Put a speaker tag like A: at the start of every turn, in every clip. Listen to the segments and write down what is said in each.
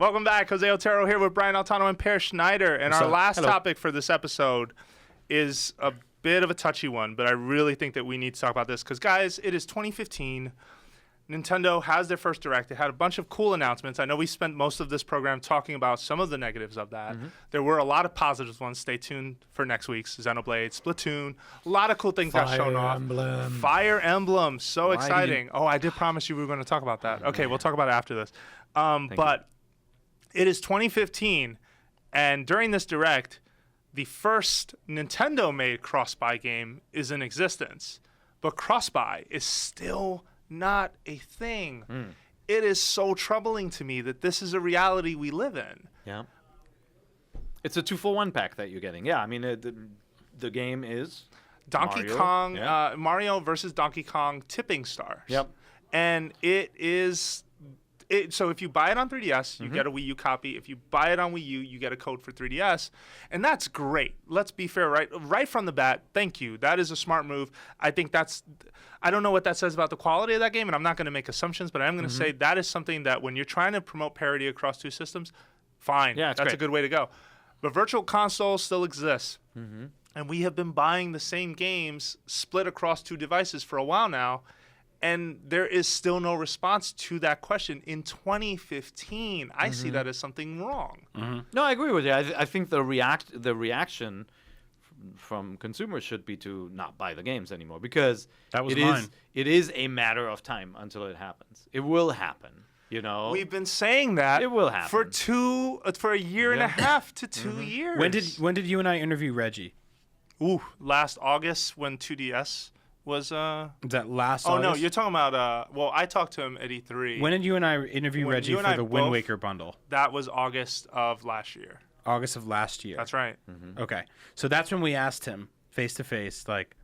A: Welcome back. Jose Otero here with Brian Altano and Per Schneider. And our last topic for this episode is a bit of a touchy one, but I really think that we need to talk about this because, guys, it is 2015. Nintendo has their first Direct. They had a bunch of cool announcements. I know we spent most of this program talking about some of the negatives of that. There were a lot of positive ones. Stay tuned for next week's Xenoblade, Splatoon. A lot of cool things got shown off. Fire Emblem. So exciting. Oh, I did promise you we were going to talk about that. Okay, we'll talk about it after this. But it is 2015, and during this Direct, the first Nintendo-made cross-buy game is in existence. But cross-buy is still not a thing. It is so troubling to me that this is a reality we live in.
B: Yeah. It's a 2-for-1 pack that you're getting. Yeah, I mean, the game is
A: Donkey Kong, Mario versus Donkey Kong Tipping Stars.
B: Yep.
A: And it is... So if you buy it on 3DS, you get a Wii U copy. If you buy it on Wii U, you get a code for 3DS. And that's great. Let's be fair, right from the bat, thank you. That is a smart move. I think that's... I don't know what that says about the quality of that game, and I'm not going to make assumptions, but I'm going to say that is something that when you're trying to promote parity across two systems, fine. Yeah, that's a good way to go. But Virtual Console still exists. And we have been buying the same games split across two devices for a while now. And there is still no response to that question. In 2015, I see that as something wrong.
B: No, I agree with you. I think the reaction from consumers should be to not buy the games anymore because it is a matter of time until it happens. It will happen. You know,
A: we've been saying that
B: it will happen
A: for a year and a half to 2 years.
C: When did you and I interview Reggie?
A: Last August when 2DS was
C: that last August?
A: Oh no, you're talking about well, I talked to him at E3.
C: When did you and I interview Reggie for the Wind Waker bundle?
A: That was August of last year.
C: August of last year.
A: That's right.
C: Okay. So that's when we asked him face to face, like,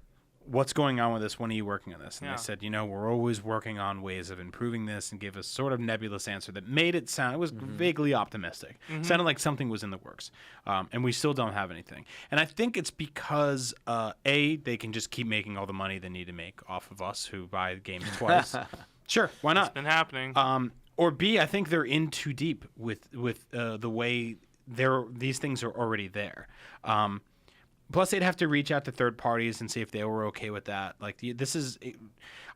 C: what's going on with this? When are you working on this? And they said, we're always working on ways of improving this, and gave us sort of nebulous answer that made it sound, it was vaguely optimistic. Sounded like something was in the works. And we still don't have anything. And I think it's because, A, they can just keep making all the money they need to make off of us who buy games twice. Sure, why not?
A: It's been happening.
C: Or B, I think they're in too deep with the way these things are already there. Plus, they'd have to reach out to third parties and see if they were okay with that. Like,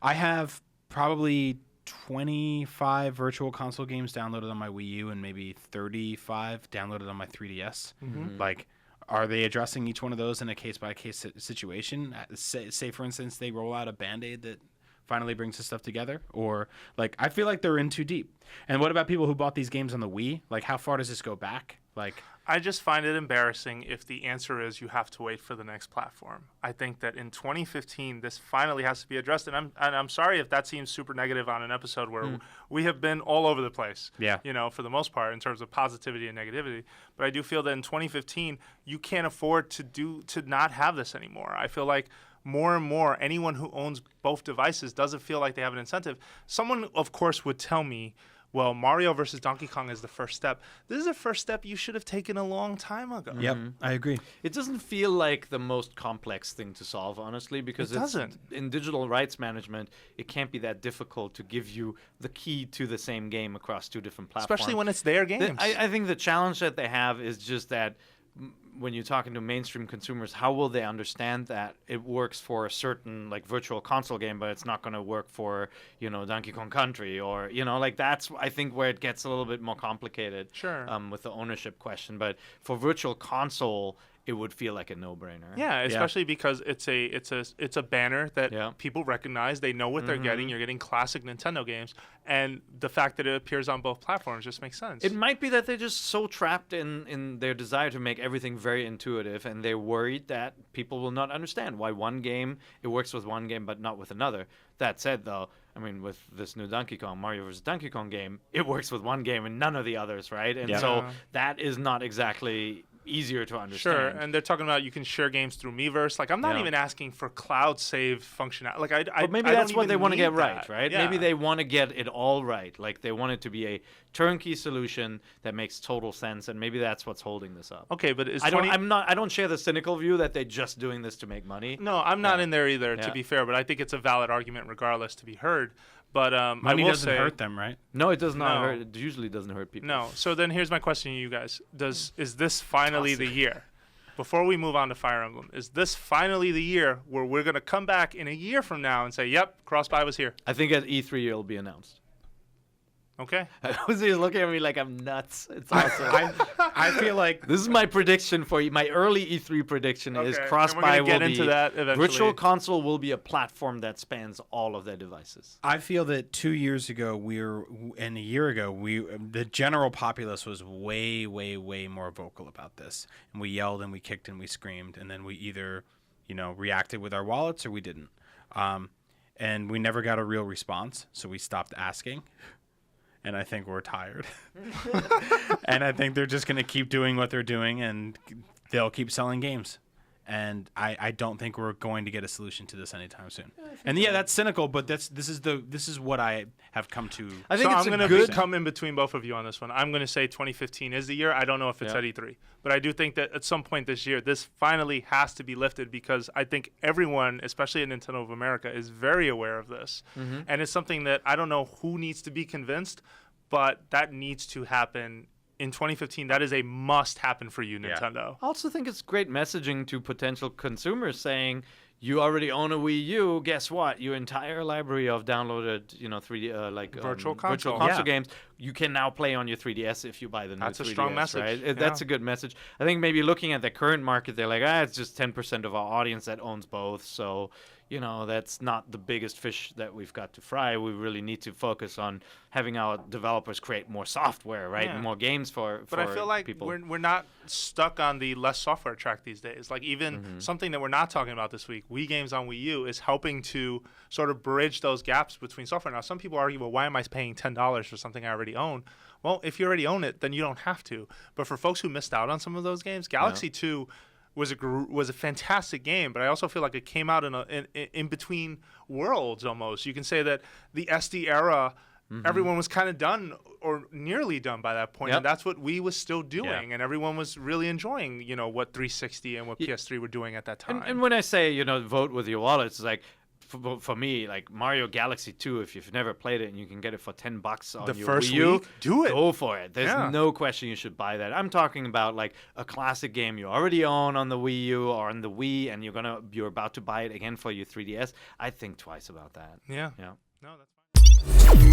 C: I have probably 25 Virtual Console games downloaded on my Wii U and maybe 35 downloaded on my 3DS. Like, are they addressing each one of those in a case-by-case situation? Say, for instance, they roll out a Band-Aid that finally brings this stuff together? Or, like, I feel like they're in too deep. And what about people who bought these games on the Wii? Like, how far does this go back? Like,
A: I just find it embarrassing if the answer is you have to wait for the next platform. I think that in 2015, this finally has to be addressed. And I'm sorry if that seems super negative on an episode where we have been all over the place, for the most part, in terms of positivity and negativity. But I do feel that in 2015, you can't afford to not have this anymore. I feel like more and more, anyone who owns both devices doesn't feel like they have an incentive. Someone, of course, would tell me, well, Mario versus Donkey Kong is the first step. This is a first step you should have taken a long time ago.
C: Yep, I agree.
B: It doesn't feel like the most complex thing to solve, honestly, because
A: it doesn't.
B: In digital rights management, it can't be that difficult to give you the key to the same game across two different platforms.
A: Especially when it's their games.
B: I think the challenge that they have is just that when you're talking to mainstream consumers, how will they understand that it works for a certain Virtual Console game, but it's not going to work for Donkey Kong Country or that's I think where it gets a little bit more complicated.
A: Sure.
B: With the ownership question, but for Virtual Console, it would feel like a no-brainer.
A: Yeah, especially because it's a banner that people recognize. They know what they're getting. You're getting classic Nintendo games, and the fact that it appears on both platforms just makes sense.
B: It might be that they're just so trapped in their desire to make everything very intuitive, and they're worried that people will not understand why one game, it works with one game but not with another. That said, though, I mean, with this new Mario vs. Donkey Kong game, it works with one game and none of the others, right? And so that is not exactly easier to understand.
A: Sure, and they're talking about you can share games through Miiverse. Like, I'm not even asking for cloud save functionality. Like,
B: but maybe that's what they want to get right, right?
A: Yeah.
B: Maybe they want to get it all right. Like, they want it to be a turnkey solution that makes total sense, and maybe that's what's holding this up.
A: Okay, but
B: I don't share the cynical view that they're just doing this to make money.
A: No, I'm not in there either, to be fair, but I think it's a valid argument regardless to be heard. But
C: money
A: I will
C: doesn't
A: say,
C: hurt them, right?
B: No, it does not
A: No.
B: hurt. It usually doesn't hurt people.
A: No. So then here's my question to you guys: is this finally the year? Before we move on to Fire Emblem, is this finally the year where we're gonna come back in a year from now and say, "Yep, cross-buy was here"?
B: I think at E3 it'll be announced.
A: Okay.
B: Jose's looking at me like I'm nuts. It's awesome.
C: I feel like
B: This is my prediction for you. My early E3 prediction is
A: Okay, and
B: cross-buy
A: we're gonna
B: will
A: get
B: be
A: into that eventually.
B: Virtual Console will be a platform that spans all of their devices.
C: I feel that 2 years ago and a year ago the general populace was way more vocal about this, and we yelled and we kicked and we screamed, and then we either reacted with our wallets or we didn't, and we never got a real response, so we stopped asking. And I think we're tired. And I think they're just going to keep doing what they're doing, and they'll keep selling games. And I don't think we're going to get a solution to this anytime soon. And yeah, that's cynical, but this is what I have come to.
B: I think
A: so
B: it's
A: I'm
B: a
A: going to
B: good.
A: come in between both of you on this one. I'm going to say 2015 is the year. I don't know if it's
B: Yeah.
A: at E3, but I do think that at some point this year, this finally has to be lifted, because I think everyone, especially at Nintendo of America, is very aware of this.
B: Mm-hmm.
A: And it's something that I don't know who needs to be convinced, but that needs to happen in 2015. That is a must happen for you, Nintendo.
B: I also think it's great messaging to potential consumers saying, you already own a Wii U. Guess what? Your entire library of downloaded, 3D
A: Virtual console.
C: Yeah.
B: games, you can now play on your 3DS if you buy the new 3DS.
A: That's a strong message.
B: Right?
A: Yeah.
B: That's a good message. I think maybe looking at the current market, they're like, it's just 10% of our audience that owns both. So, that's not the biggest fish that we've got to fry. We really need to focus on having our developers create more software, right?
A: Yeah.
B: More games for
A: But I feel like
B: people.
A: we're not stuck on the less software track these days. Like even
B: Mm-hmm.
A: something that we're not talking about this week, Wii games on Wii U, is helping to sort of bridge those gaps between software. Now, some people argue, well, why am I paying $10 for something I already own? Well, if you already own it, then you don't have to. But for folks who missed out on some of those games, Galaxy 2 was a fantastic game, but I also feel like it came out in between worlds almost. You can say that the SD era, everyone was kind of done or nearly done by that point,
B: Yep.
A: and that's what Wii was still doing,
C: Yeah.
A: and everyone was really enjoying, what 360 and what PS3 were doing at that time.
B: And when I say, vote with your wallet, it's like, for me, like Mario Galaxy 2, if you've never played it and you can get it for $10 on
A: The
B: your
A: first
B: Wii U,
A: week, do it.
B: Go for it. There's
A: Yeah.
B: no question you should buy that. I'm talking about like a classic game you already own on the Wii U or on the Wii, and you're about to buy it again for your 3DS. I think twice about that.
A: Yeah.
B: Yeah.
A: No, that's fine.